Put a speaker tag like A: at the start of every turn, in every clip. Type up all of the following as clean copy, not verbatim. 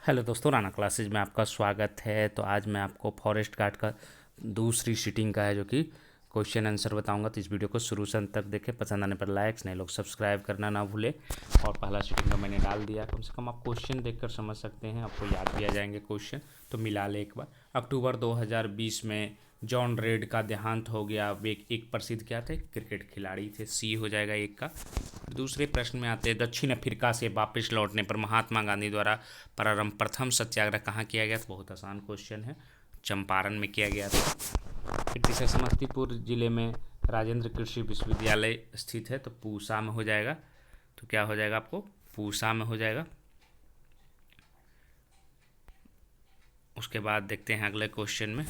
A: Hello दोस्तों, Rana classes में आपका स्वागत है। तो आज मैं आपको फॉरेस्ट गार्ड का दूसरी सीटिंग का है जो कि क्वेश्चन आंसर बताऊंगा। तो इस वीडियो को शुरू से अंत तक देखें। पसंद आने पर लाइक्स, नए लोग सब्सक्राइब करना ना भूलें। और पहला सीटिंग का मैंने डाल दिया, कम से कम आप क्वेश्चन देखकर समझ सकते हैं, आपको याद भी आ जाएंगे क्वेश्चन। तो मिला ले एक बार। अक्टूबर 2020 में जॉन रेड का देहांत हो गया। वे एक प्रसिद्ध क्या थे? क्रिकेट खिलाड़ी थे। सी हो जाएगा एक का। दूसरे प्रश्न में आते हैं, दक्षिण अफ्रीका से वापस लौटने पर महात्मा गांधी द्वारा प्रारंभ प्रथम सत्याग्रह कहाँ किया गया? तो बहुत आसान क्वेश्चन है, चंपारण में किया गया था। फिर तीसरा, समस्तीपुर जिले में राजेंद्र कृषि विश्वविद्यालय स्थित है। तो पूसा में हो जाएगा। तो क्या हो जाएगा आपको? पूसा में हो जाएगा। उसके बाद देखते हैं अगले क्वेश्चन में।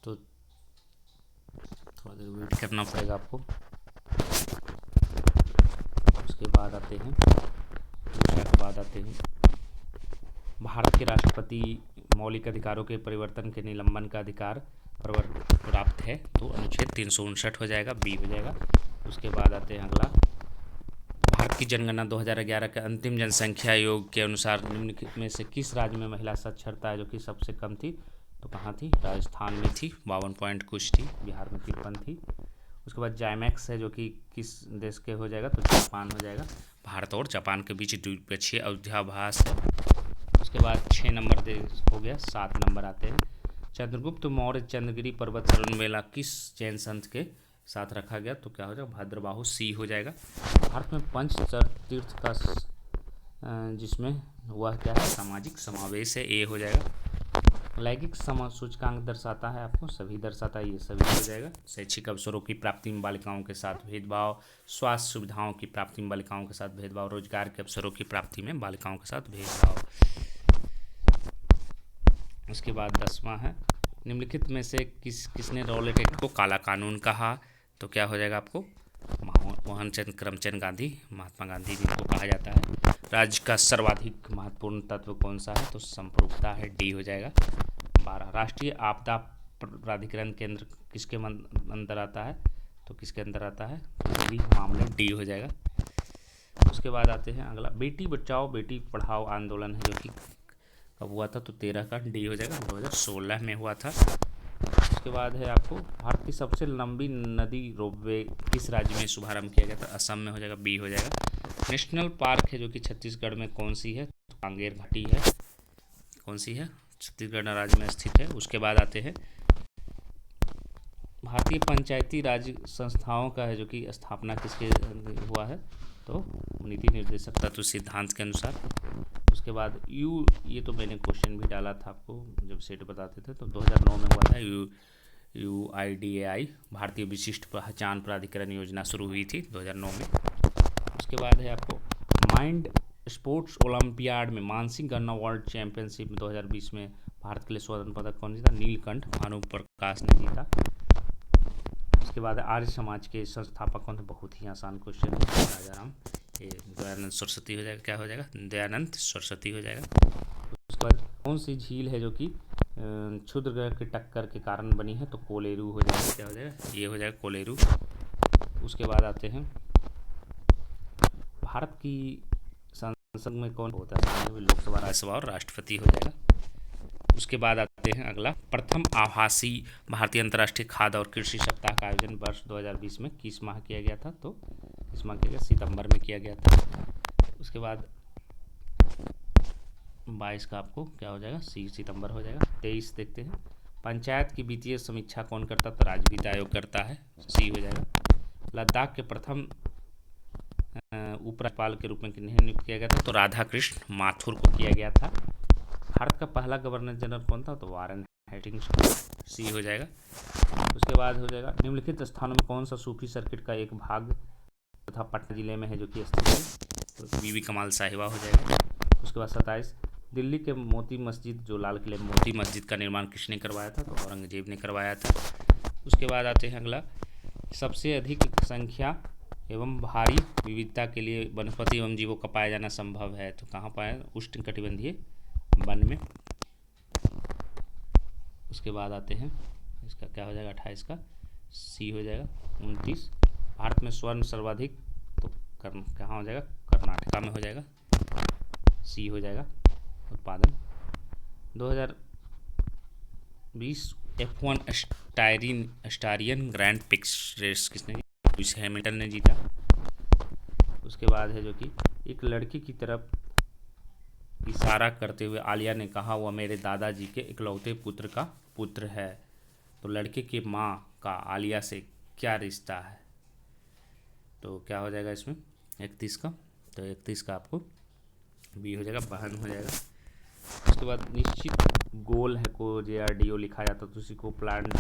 A: तो थोड़ा देर वेट करना पड़ेगा आपको। उसके बाद आते हैं, दूसरा के बाद आते हैं, भारत के राष्ट्रपति मौलिक अधिकारों के परिवर्तन के निलंबन का अधिकार प्राप्त है। तो अनुच्छेद 359 हो जाएगा, बी हो जाएगा। उसके बाद आते हैं अगला, भारत की जनगणना 2011 के अंतिम जनसंख्या योग के अनुसार निम्नलिखित में से किस राज्य में महिला साक्षरता है जो कि सबसे कम थी? तो कहाँ थी? राजस्थान में थी, 52 पॉइंट कुछ थी। बिहार में 53 थी। उसके बाद जाइमैक्स है जो कि किस देश के हो जाएगा? तो जापान हो जाएगा। भारत और जापान के बीच द्विपक्षीय अविभाज्य है। उसके बाद 6 नंबर देश हो गया। 7 नंबर आते हैं, चंद्रगुप्त मौर्य चंद्रगिरी पर्वत शरण मेला किस जैन संत के साथ रखा गया? तो क्या हो जाएगा? भद्रबाहु, सी हो जाएगा। भारत में पंचचर तीर्थ का जिसमें वह क्या है? सामाजिक समावेश है, ए हो जाएगा। लैंगिक सूचकांक दर्शाता है आपको, सभी दर्शाता है, ये सभी हो जाएगा। शैक्षिक अवसरों की प्राप्ति में बालिकाओं के साथ भेदभाव, स्वास्थ्य सुविधाओं की प्राप्ति में बालिकाओं के साथ भेदभाव, रोजगार के अवसरों की प्राप्ति में बालिकाओं के साथ भेदभाव। उसके बाद 10वां है, निम्नलिखित में से किसने रॉलेट एक्ट को काला कानून कहा? तो क्या हो जाएगा आपको? मोहनचंद करमचंद गांधी, महात्मा गांधी जिनको कहा जाता है। राज्य का सर्वाधिक महत्वपूर्ण तत्व कौन सा है? तो संप्रभुता है, डी हो जाएगा। 12, राष्ट्रीय आपदा प्राधिकरण केंद्र किसके अंदर आता है? तो किसके अंदर आता है? गृह मामले, डी हो जाएगा। उसके बाद आते हैं अगला, बेटी बचाओ बेटी पढ़ाओ आंदोलन है जो कि कब हुआ था? तो 13 का, डी हो जाएगा। 2016 में हुआ था। उसके बाद है आपको, भारत की सबसे लंबी नदी रोपवे किस राज्य में शुभारंभ किया गया था? असम में हो जाएगा, बी हो जाएगा। नेशनल पार्क है जो कि छत्तीसगढ़ में कौन सी है? तो कांगेर घाटी है। कौन सी है? छत्तीसगढ़ राज्य में स्थित है। उसके बाद आते हैं, भारतीय पंचायती राज संस्थाओं का है जो कि स्थापना किसके हुआ है? तो नीति निर्देशक तत्व सिद्धांत के अनुसार। उसके बाद ये तो मैंने क्वेश्चन भी डाला था आपको जब सेट बताते थे। तो 2009 में हुआ था UIDAI, भारतीय विशिष्ट पहचान प्राधिकरण योजना शुरू हुई थी 2009 में। उसके बाद है आपको, माइंड स्पोर्ट्स ओलंपियाड में मानसिक गन्ना वर्ल्ड चैंपियनशिप 2020 में भारत के लिए स्वर्ण पदक कौन जीता? नीलकंठ भानुप्रकाश ने जीता। उसके बाद आर्य समाज के संस्थापक कौन थे? बहुत ही आसान क्वेश्चन है, राजाराम, ये दयानंद सरस्वती हो जाएगा। क्या हो जाएगा? दयानंद सरस्वती हो जाएगा। उसके बाद कौन सी झील है जो कि क्षुद्र ग्रह की टक्कर के कारण बनी है? तो कोलेरू हो जाएगा। क्या हो जाएगा? ये हो जाएगा, कोलेरू। उसके बाद आते हैं, भारत की संसद में कौन होता है? लोकसभा, राज्यसभा और राष्ट्रपति हो जाएगा। उसके बाद आते हैं अगला, प्रथम आभासी भारतीय अंतर्राष्ट्रीय खाद्य और कृषि सप्ताह का आयोजन वर्ष 2020 में किस माह किया गया था? तो किस माह किया गया? सितंबर में किया गया था। उसके बाद 22 का आपको क्या हो जाएगा? सी, सितंबर हो जाएगा। 23 देखते हैं, पंचायत की वित्तीय समीक्षा कौन करता? तो राज्य वित्त आयोग करता है, सी हो जाएगा। लद्दाख के प्रथम उपराज्यपाल के रूप में किन्हें नियुक्त किया गया था? तो राधा कृष्ण माथुर को किया गया था। भारत का पहला गवर्नर जनरल कौन था? तो वारन हेस्टिंग्स, सी हो जाएगा। उसके बाद हो जाएगा, निम्नलिखित स्थानों में कौन सा सूफी सर्किट का एक भाग तथा पटना जिले में है जो कि स्थित है? तो बीबी कमाल साहिबा हो जाएगा। उसके बाद 27, दिल्ली के मोती मस्जिद, जो लाल किले में मोती मस्जिद का निर्माण किसने करवाया था? तो औरंगजेब ने करवाया था। उसके बाद आते हैं अगला, सबसे अधिक संख्या एवं भारी विविधता के लिए वनस्पति एवं जीवों का पाया जाना संभव है। तो कहाँ पाया? उष्णकटिबंधीय वन में। उसके बाद आते हैं, इसका क्या हो जाएगा 28 का सी हो जाएगा। 29 भारत में स्वर्ण सर्वाधिक, तो कहाँ हो जाएगा कर्नाटका में हो जाएगा, सी हो जाएगा उत्पादन। 2020 F1 स्टारियन ग्रैंड प्रिक्स रेस किसने जीता? लुइस हैमिल्टन ने जीता। उसके बाद है जो कि एक लड़की की तरफ इशारा करते हुए आलिया ने कहा वह मेरे दादाजी के इकलौते पुत्र का पुत्र है। तो लड़के की माँ का आलिया से क्या रिश्ता है? तो क्या हो जाएगा इसमें 31 का, तो 31 का आपको बी हो जाएगा, बहन हो जाएगा। उसके बाद निश्चित गोल है को JRDO लिखा जाता है, तो उसी को प्लांट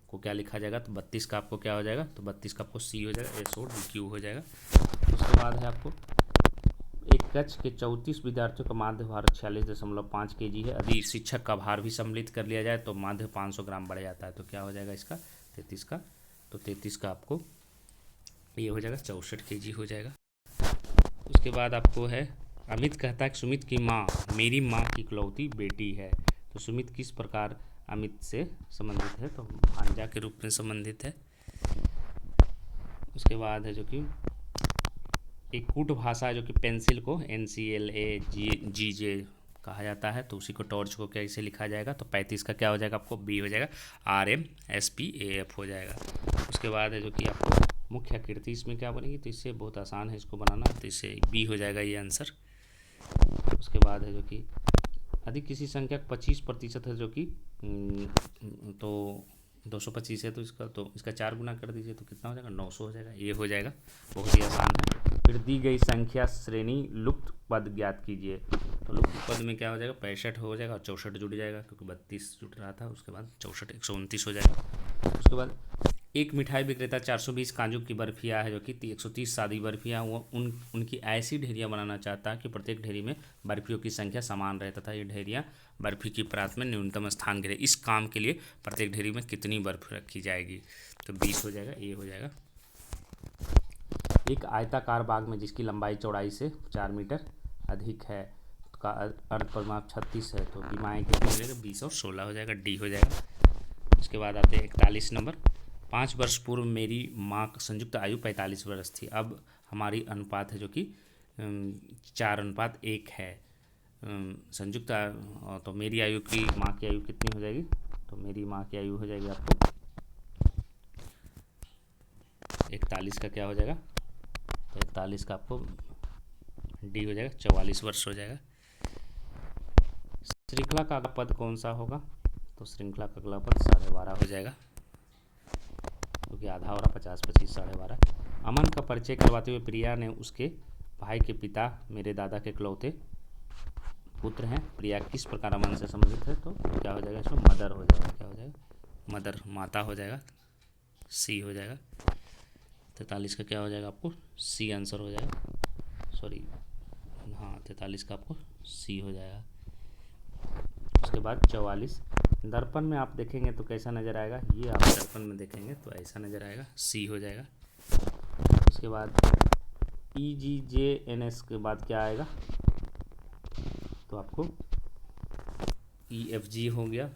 A: को क्या लिखा जाएगा? तो 32 का आपको क्या हो जाएगा? तो 32 का आपको सी हो जाएगा, SODQ हो जाएगा। उसके बाद है आपको एक कक्ष के 34 विद्यार्थियों का माध्य भार 46.5 kg है। यदि शिक्षक का भार भी सम्मिलित कर लिया जाए तो माध्य 500 ग्राम बढ़ जाता है। तो क्या हो जाएगा इसका 33 का, तो 33 का आपको ये हो जाएगा 64 kg हो जाएगा। उसके बाद आपको है अमित कहता है कि सुमित की माँ मेरी माँ की इकलौती बेटी है। तो सुमित किस प्रकार अमित से संबंधित है? तो भांजा के रूप में संबंधित है। उसके बाद है जो कि एक कूट भाषा है जो कि पेंसिल को NCLAGJ कहा जाता है, तो उसी को टॉर्च को कैसे लिखा जाएगा? तो 35 का क्या हो जाएगा आपको बी हो जाएगा, RMSPAF हो जाएगा। उसके बाद है जो कि आपको मुख्य आकृति इसमें क्या बनेगी? तो इससे बहुत आसान है इसको बनाना, तो इससे बी हो जाएगा ये आंसर। उसके बाद है जो कि अधिक किसी संख्या 25% है जो कि तो 225 है, तो इसका 4 गुना कर दीजिए तो कितना हो जाएगा 900 हो जाएगा, ये हो जाएगा, बहुत ही आसान है। फिर दी गई संख्या श्रेणी लुप्त पद ज्ञात कीजिए। तो लुप्त पद में क्या हो जाएगा 65 हो जाएगा और 64 जुड़ जाएगा, क्योंकि 32 जुड़ रहा था। उसके बाद 64 129 हो जाएगा। उसके बाद एक मिठाई विक्रेता 420 काजू की बर्फियाँ है जो कि 130 सादी बर्फियाँ वो उनकी ऐसी ढेरियाँ बनाना चाहता है कि प्रत्येक ढेरी में बर्फियों की संख्या समान रहे तथा ये ढेरियाँ बर्फी की परात में न्यूनतम स्थान घेरे। इस काम के लिए प्रत्येक ढेरी में कितनी बर्फ रखी जाएगी? तो 20 हो जाएगा, ये हो जाएगा। एक आयताकार बाग में जिसकी लंबाई चौड़ाई से 4 मीटर अधिक है, का अर्ध परिमाप 36 है, तो बीमाएँ कितनी हो जाएगा 20 और 16 हो जाएगा, डी हो जाएगा। उसके बाद आते हैं 41 नंबर। 5 वर्ष पूर्व मेरी माँ का संयुक्त आयु 45 वर्ष थी, अब हमारी अनुपात है जो कि 4:1 है। संयुक्त तो मेरी आयु की माँ की आयु कितनी हो जाएगी? तो मेरी माँ की आयु हो जाएगी आपको 41 का क्या हो जाएगा? तो 41 का आपको डी हो जाएगा, 44 वर्ष हो जाएगा। श्रृंखला का अगला पद कौन सा होगा? तो श्रृंखला का अगला पद 12.5 हो जाएगा, क्योंकि आधा हो रहा 50 25 12.5। अमन का परिचय करवाते हुए प्रिया ने उसके भाई के पिता मेरे दादा के इकलौते पुत्र हैं। प्रिया किस प्रकार अमन से संबंधित है? तो क्या हो जाएगा इसमें मदर हो जाएगा, क्या हो जाएगा मदर, माता हो जाएगा, सी हो जाएगा। 43 का क्या हो जाएगा आपको सी आंसर हो जाएगा, सॉरी हाँ 43 का आपको सी हो जाएगा। उसके बाद 44 दर्पण में आप देखेंगे तो कैसा नज़र आएगा? ये आप दर्पण में देखेंगे तो ऐसा नज़र आएगा, सी हो जाएगा। उसके बाद EGJNS के बाद क्या आएगा? तो आपको EFG हो गया,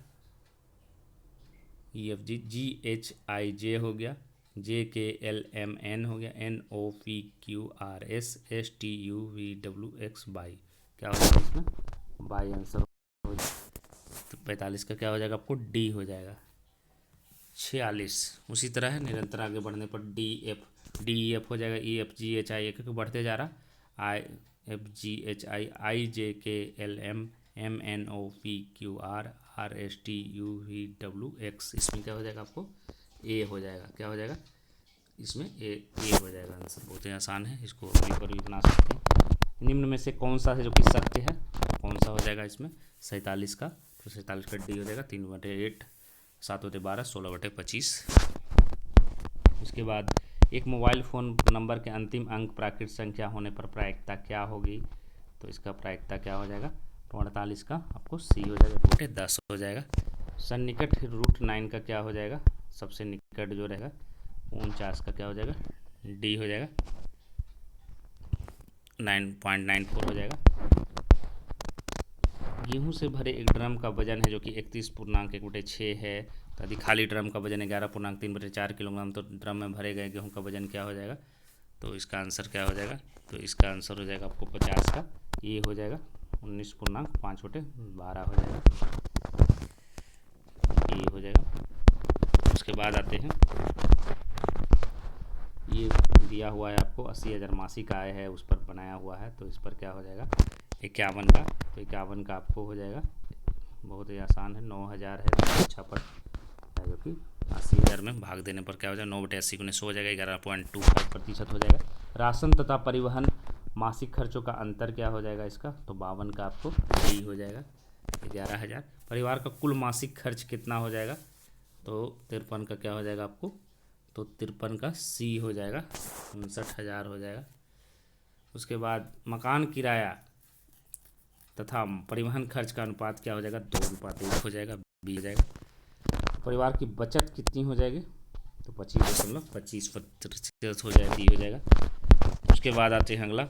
A: EFG, GHIJ हो गया, JKLMN हो गया, NOPQRS STUVWX बाई, क्या हो जाएगा इसमें बाई आंसर हो जाएगा। तो 45 का क्या हो जाएगा आपको डी हो जाएगा। 46 उसी तरह है, निरंतर आगे बढ़ने पर DEF हो जाएगा, EFGHI क्योंकि बढ़ते जा रहा, IFGHI IJKLM MNOPQRSTUVWX, इसमें क्या हो जाएगा आपको ए हो जाएगा, क्या हो जाएगा इसमें ए हो जाएगा आंसर। बहुत ही आसान है, इसको अपने पर भी बना सकते हैं। निम्न में से कौन सा है जो कि सत्य है? कौन सा हो जाएगा इसमें 47 का? तो 47 का डी हो जाएगा, 3/8 7/12 16/25। उसके बाद एक मोबाइल फ़ोन नंबर के अंतिम अंक प्राकृत संख्या होने पर प्रायिकता क्या होगी? तो इसका प्रायिकता क्या हो जाएगा? तो 48 का आपको सी हो जाएगा, 10 हो जाएगा। सन्निकट √9 का क्या हो जाएगा? सबसे निकट जो रहेगा 49 का क्या हो जाएगा? डी हो जाएगा, 9.94 हो जाएगा। गेहूं से भरे एक ड्रम का वजन है जो कि 31.1/6 है। तो यदि खाली ड्रम का वजन 11.3/4 किलोग्राम, तो ड्रम में भरे गए गेहूं का वजन क्या हो जाएगा? तो इसका आंसर क्या हो जाएगा? तो इसका आंसर हो जाएगा आपको 50 का, ये हो जाएगा 19.5/12 हो जाएगा, ये हो जाएगा। उसके बाद आते हैं, ये दिया हुआ है आपको 80,000 मासिक आय है, उस पर बनाया हुआ है। तो इस पर क्या हो जाएगा? 51 का। तो 51 का आपको हो जाएगा, बहुत ही आसान है, 9,000 है, तो अच्छा पर है जो कि 80,000 में भाग देने पर क्या हो जाएगा? 9/80 19 हो जाएगा, 11.25% हो जाएगा। राशन तथा परिवहन मासिक खर्चों का अंतर क्या हो जाएगा इसका? तो 52 का आपको यही हो जाएगा, 11,000। परिवार का कुल मासिक खर्च कितना हो जाएगा? तो 53 का क्या हो जाएगा आपको? तो 53 का सी हो जाएगा, 59,000 हो जाएगा। उसके बाद मकान किराया तथा परिवहन खर्च का अनुपात क्या हो जाएगा? 2:1 हो जाएगा, बी हो जाएगा। परिवार की बचत कितनी हो जाएगी? तो 25.25% हो जाएगा, डी हो जाएगा। उसके बाद आते हैं अगला,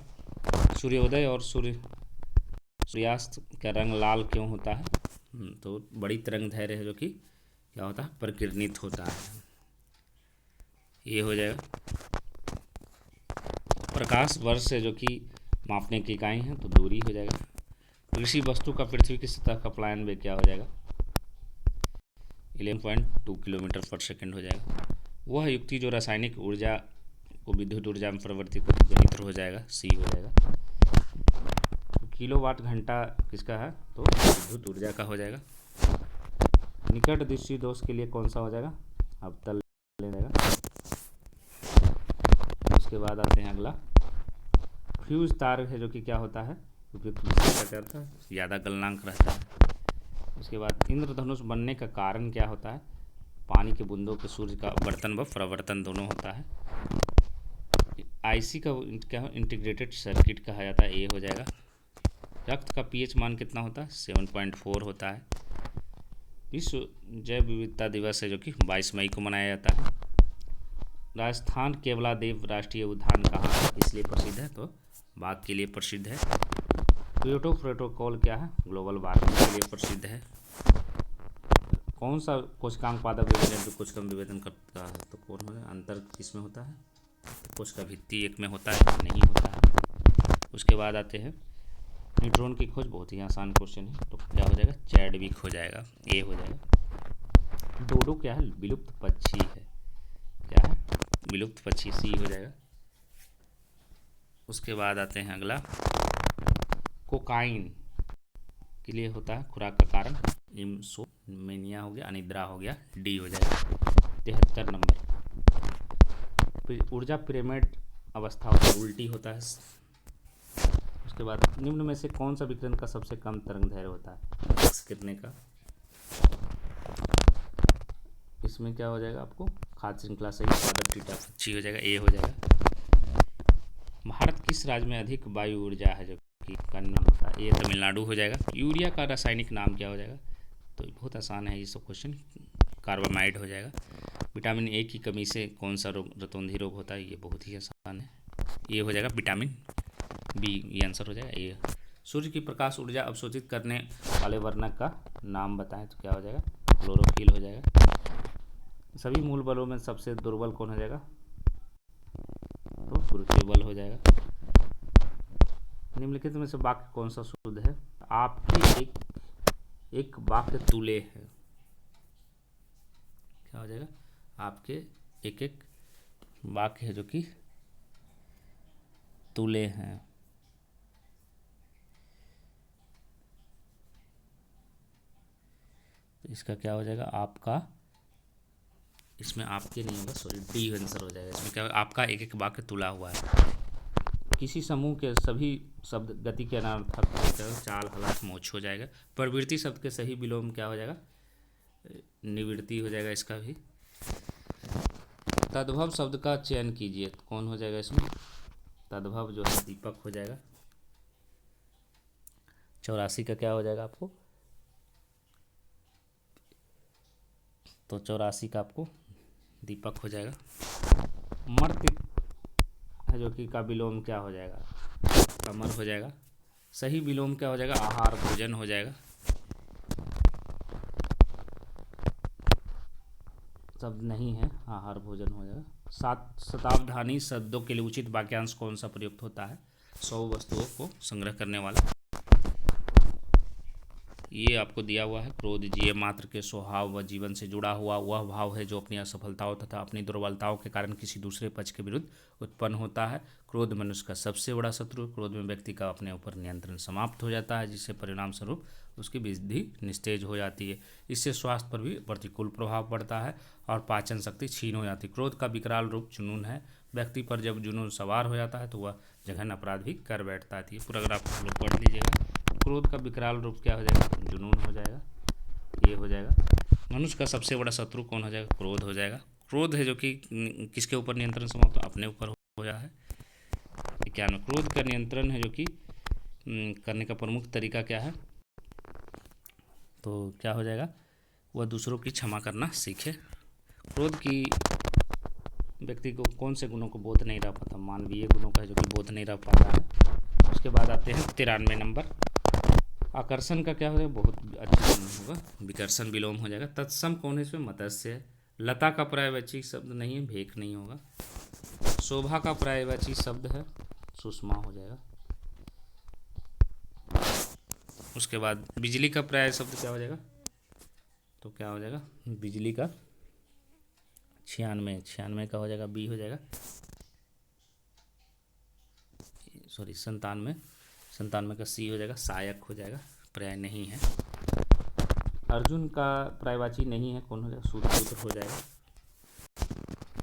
A: सूर्योदय और सूर्यास्त का रंग लाल क्यों होता है? तो बड़ी तरंग दैर्घ्य है जो कि क्या होता है? परिकिरणित होता है, ये हो जाएगा। प्रकाश वर्ष से जो कि मापने की इकाई है, तो दूरी हो जाएगा। कृषि वस्तु का पृथ्वी की सतह का प्लायन वेग क्या हो जाएगा? 11.2 किलोमीटर पर सेकेंड हो जाएगा। वह युक्ति जो रासायनिक ऊर्जा को विद्युत ऊर्जा में परिवर्तित यंत्र हो जाएगा, सी हो जाएगा। किलोवाट घंटा किसका है? तो विद्युत ऊर्जा का हो जाएगा। निकट दृष्टि दोष के लिए कौन सा हो जाएगा? अवतल ले जाएगा। उसके बाद आते हैं अगला, फ्यूज तार है जो कि क्या होता है? उपयुक्त विशेषता क्या होता है? ज़्यादा गलनांक रहता है। उसके बाद इंद्रधनुष बनने का कारण क्या होता है? पानी के बूंदों के सूर्य का अपवर्तन व प्रवर्तन दोनों होता है। आईसी का क्या इंटीग्रेटेड सर्किट कहा जाता है, ये हो जाएगा। रक्त का पीएच मान कितना होता है? 7.4 होता है। विश्व जैव विविधता दिवस है जो कि 22 मई को मनाया जाता है। राजस्थान केवलादेव राष्ट्रीय उद्यान कहाँ है, इसलिए प्रसिद्ध है? तो बाघ के लिए प्रसिद्ध है। क्योटो प्रोटोकॉल क्या है? ग्लोबल वार्मिंग के लिए प्रसिद्ध है। कौन सा कोशिकांग पादप कोशिका विभेदन करता है? तो कौन है? अंतर किसमें होता है? कोशिका भित्ति एक में होता है, नहीं होता है। उसके बाद आते हैं, न्यूट्रॉन की खोज बहुत ही आसान क्वेश्चन है, तो क्या हो जाएगा? चैडविक हो जाएगा, ए हो जाएगा। डोडो क्या है? विलुप्त पक्षी है, क्या है? विलुप्त पक्षी, सी हो जाएगा। उसके बाद आते हैं अगला, कोकाइन के लिए होता है खुराक का कारण? इंसोम्निया हो गया, अनिद्रा हो गया, डी हो जाएगा। 73 नंबर, ऊर्जा पिरामिड अवस्था उल्टी होता है। उसके बाद निम्न में से कौन सा विकिरण का सबसे कम तरंग दैर्घ्य होता है? एक्स कितने का? इसमें क्या हो जाएगा आपको? खाद्य श्रृंखला सही, पादप टीटा पक्षी हो जाएगा, ए हो जाएगा। भारत किस राज्य में अधिक वायु ऊर्जा है जो कि का नाम होता है? ये तमिलनाडु हो जाएगा। यूरिया का रासायनिक नाम क्या हो जाएगा? तो बहुत आसान है ये सब क्वेश्चन, कार्बामाइड हो जाएगा। विटामिन ए की कमी से कौन सा रोग, रतौंधी रोग होता है? ये बहुत ही आसान है, ये हो जाएगा विटामिन बी, ये आंसर हो जाएगा ए। सूर्य की प्रकाश ऊर्जा अवशोषित करने वाले वर्णक का नाम बताएं, तो क्या हो जाएगा? क्लोरोफिल हो जाएगा। सभी मूल बलों में सबसे दुर्बल कौन हो जाएगा? तो गुरुत्वीय बल हो जाएगा। निम्नलिखित में से वाक्य कौन सा शुद्ध है? आपके एक वाक्य तुले है, क्या हो जाएगा? आपके एक वाक्य है जो कि तुले हैं, तो इसका क्या हो जाएगा? आपका, इसमें आपके नहीं होगा, सॉरी, डी आंसर हो जाएगा। इसमें क्या होगा? आपका एक वाक्य तुला हुआ है। किसी समूह के सभी शब्द गति के अनर्थक चाल, हलफ, मोक्ष हो जाएगा। प्रवृत्ति शब्द के सही विलोम क्या हो जाएगा? निवृत्ति हो जाएगा इसका भी। तद्भव शब्द का चयन कीजिए, तो कौन हो जाएगा इसमें? तद्भव जो है दीपक हो जाएगा। 84 का क्या हो जाएगा आपको? तो 84 का आपको दीपक हो जाएगा। मर्त्य है जो कि का विलोम क्या हो जाएगा? कमर हो जाएगा। सही विलोम क्या हो जाएगा? आहार, भोजन हो जाएगा। शब्द नहीं है, आहार भोजन हो जाएगा। शतावधानी शब्दों के लिए उचित वाक्यांश कौन सा प्रयुक्त होता है? 100 वस्तुओं को संग्रह करने वाला। ये आपको दिया हुआ है। क्रोध जीव मात्र के स्वभाव व जीवन से जुड़ा हुआ वह भाव है जो अपनी असफलताओं तथा अपनी दुर्बलताओं के कारण किसी दूसरे पक्ष के विरुद्ध उत्पन्न होता है। क्रोध मनुष्य का सबसे बड़ा शत्रु। क्रोध में व्यक्ति का अपने ऊपर नियंत्रण समाप्त हो जाता है, जिससे परिणाम स्वरूप उसकी बुद्धि निस्तेज हो जाती है। इससे स्वास्थ्य पर भी प्रतिकूल प्रभाव पड़ता है और पाचन शक्ति क्षीण हो जाती है। क्रोध का विकराल रूप जुनून है। व्यक्ति पर जब जुनून सवार हो जाता है तो वह जघन्य अपराध भी कर बैठता है। पूरा ग्राफ हम लोग पढ़ लीजिएगा। क्रोध का विकराल रूप क्या हो जाएगा? जुनून हो जाएगा, ये हो जाएगा। मनुष्य का सबसे बड़ा शत्रु कौन हो जाएगा? क्रोध हो जाएगा। क्रोध है जो कि किसके ऊपर नियंत्रण समाप्त? अपने ऊपर हो गया है। 91 क्रोध का नियंत्रण है जो कि करने का प्रमुख तरीका क्या है? तो क्या हो जाएगा? वह दूसरों की क्षमा करना सीखे। क्रोध की व्यक्ति को कौन से गुणों को बोध नहीं रह पाता? मानवीय गुणों का जो कि बोध नहीं रह पाता है। उसके बाद आते हैं 93 नंबर। आकर्षण का क्या हो जाएगा? बहुत अच्छा होगा। विकर्षण विलोम हो जाएगा। तत्सम कौन है इसमें? मत्स्य है। लता का पर्यायवाची शब्द नहीं है, भेक नहीं होगा। शोभा का पर्यायवाची शब्द है, सुषमा हो जाएगा। उसके बाद बिजली का पर्याय शब्द क्या हो जाएगा? तो क्या हो जाएगा? बिजली का 96 का हो जाएगा, बी हो जाएगा। सॉरी 97 का सी हो जाएगा, सहायक हो जाएगा, पर्याय नहीं है। अर्जुन का पर्यायवाची नहीं है, कौन हो जाएगा? शुद्ध हो जाएगा।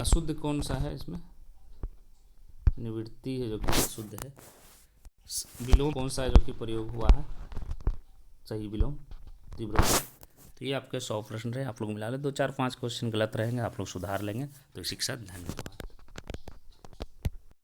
A: अशुद्ध कौन सा है इसमें? निवृत्ति है जो कि शुद्ध है। विलोम कौन सा है जो कि प्रयोग हुआ है? सही विलोम, तीव्र। तो ये आपके 100 प्रश्न रहे, आप लोग मिला ले। 2 4 5 क्वेश्चन गलत रहेंगे, आप लोग सुधार लेंगे। तो इसी के साथ धन्यवाद।